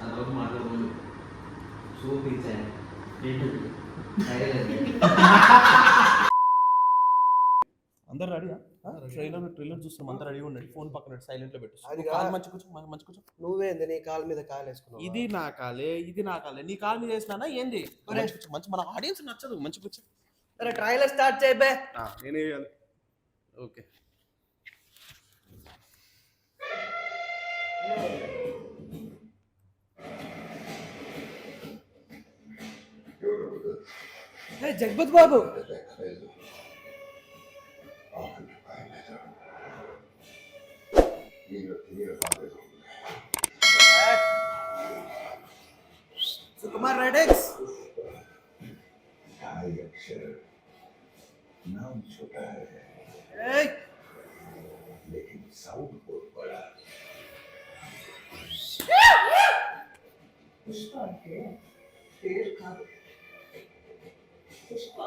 అదొక మాట్లాడుతుంది సూప్ ఇచ్చాను అందరు రెడీ ట్రైలర్ చూస్తున్నాం అందరు రెడీ ఉండండి ఫోన్ పక్కన సైలెంట్ లో పెట్టు అది మంచి కూర్చో నువ్వేంది నీ కాలు మీద కాలు వేసుకున్నావు ఇది నా కాలే నీ కాలు మీద వేసినా ఏంది మంచి మన ఆడియన్స్ నచ్చదు మంచి కూర్చో అరే ట్రైలర్ స్టార్ట్ చేయబే నేనే వేయాలి ఓకే జగపతి బాబు सुकुमार रेडेक्स नाम छोटा है लेकिन साउंड बहुत बड़ा पुष्पा के पेड़ का पुष्पा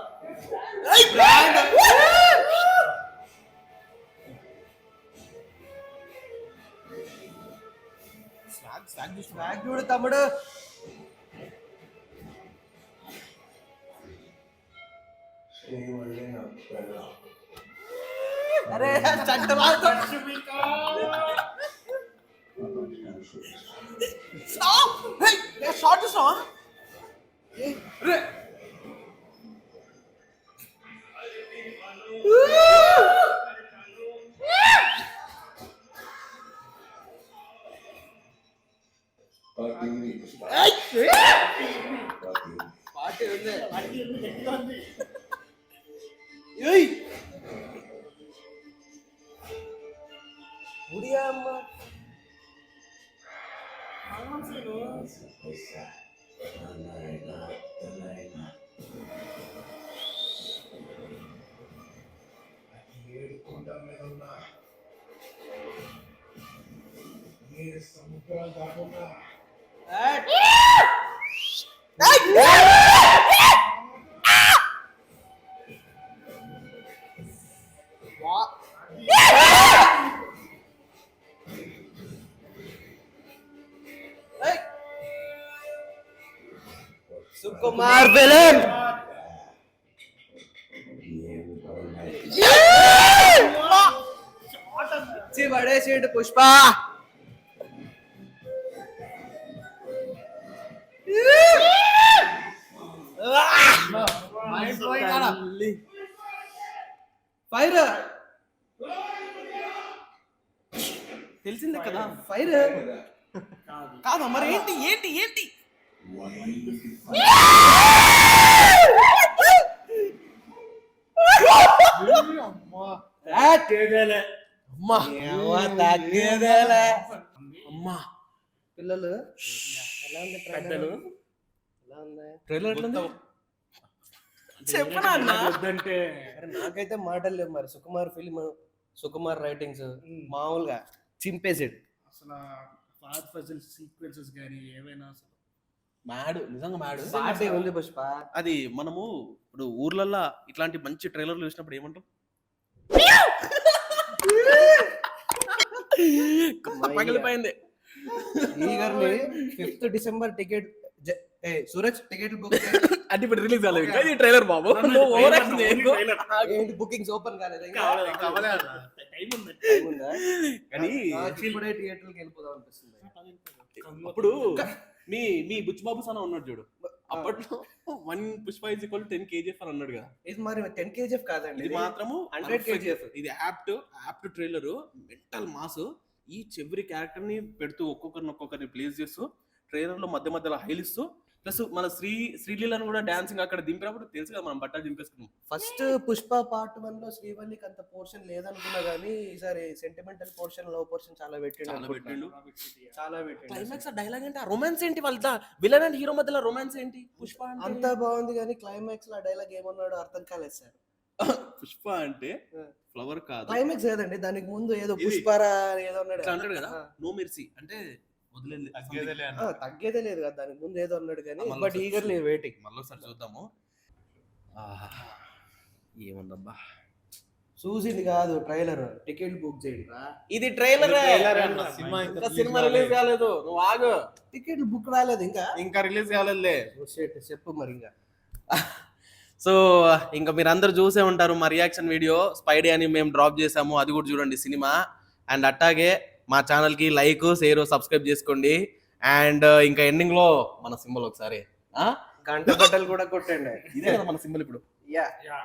స్వాగ్ చూడు తమ్ముడు అరే చట్ట షార్ట్ పార్టీ ఉంది ఉడియా అమ్మ సముద్రాలు కాకుండా सुकुमार विलन बड़े सीट पुष्पा ఫైర్ తెలిసిందే కదా ఫైర్ కాదా మరి ఏంటి ఏంటి ఏంటి అమ్మా పిల్లలు పెద్దలు ట్రైలర్ చెప్పనా నాకైతే మాటలు లేవు మరి సుకుమార్ ఫిల్మ్ సుకుమార్ రైటింగ్స్ మామూలుగా చింపేసాడు అసలు ఫాద్ ఫజల్ సీక్వెన్సెస్ కానీ ఏవైనా అసలు నిజంగా మ్యాడ్ పాటే ఉంది పుష్ప. అది మనము ఇప్పుడు ఊర్లల్లో ఇట్లాంటి మంచి ట్రైలర్లు చూసినప్పుడు ఏమంటాం పగిలిపోయింది eagerly 5th December ticket Suraj ticket book అంటే ఇప్పుడు రిలీజ్ కాలేదు ఇంకా ఈ ట్రైలర్ బాబు ఏంటి బుకింగ్స్ ఓపెన్ కాలేదు కానీ ఇప్పుడే థియేటర్కి వెళ్ళిపోదాం అనిపిస్తుంది. అప్పుడు మీ బుచ్చిబాబు సన ఉన్నాడు చూడు అప్పట్లో 1 పుష్ప = 10 kgf అని అన్నాడు కదా. ఇది మరి 10 kgf కాదండి, ఇది మాత్రము 100 kgf. ఇది apt trailer mental mass. Each every character ని పెడుతూ ఒక్కొక్కరిని ప్లేస్ చేస్తూ ట్రైలర్ లో మధ్య మధ్యలో హైలిస్తూ ప్లస్ మన శ్రీలీలను కూడా డాన్సింగ్ అక్కడ దింపినప్పుడు తెలుసు కదా మనం బట్టలు దింపేసుకున్నాం. ఫస్ట్ పుష్ప పార్ట్ 1 లో శ్రీవల్లికి అంత పోర్షన్ లేదనుకున్నా గానీ ఈసారి సెంటిమెంటల్ పోర్షన్ లవ్ పోర్షన్ చాలా పెట్టిండు. క్లైమాక్స్ డైలాగ్ ఏంటి, రొమాన్స్ ఏంటి, వాళ్ళ విలన్ అండ్ హీరో మధ్యలో రొమాన్స్ ఏంటి? పుష్ప అంతా బాగుంది కానీ క్లైమాక్స్ లో డైలాగ్ ఏమన్నాడో అర్థం కాలేదు సార్. పుష్ప అంటే ఫ్లవర్ కాదు, క్లైమాక్స్ ఏదండి, దానికి ముందు ఏదో పుష్పారా ఏదో అన్నాడు కదా, నో మెర్సీ అంటే తగ్గేదే లేదు కదా, దానికి ముందు ఏదో అన్నాడు కానీ బట్ ఈగర్లీ వెయిటింగ్. మళ్ళీ ఒకసారి చూద్దాము. ఏముందబ్బా చూసింది కాదు ట్రైలర్, టికెట్ బుక్ చేయండి రా. ఇది ట్రైలర్ సినిమా ఇంకా సినిమా రిలీజ్ కాలేదు, నువ్వు ఆగు. టికెట్ బుక్ రాలేదు ఇంకా రిలీజ్ కాలేదులే. చెప్పు మరి ఇంకా. సో ఇంకా మీరు అందరు చూసే ఉంటారు మా రియాక్షన్ వీడియో స్పైడీ అని మేము డ్రాప్ చేసాము, అది కూడా చూడండి సినిమా. అండ్ అట్టాగే మా ఛానల్ కి లైక్ షేర్ సబ్స్క్రైబ్ చేసుకోండి. అండ్ ఇంకా ఎండింగ్ లో మన సింబల్ ఒకసారి గంట బట్టలు కూడా కొట్టండి. ఇదే కదా మన సింబల్ ఇప్పుడు. Yeah Yeah.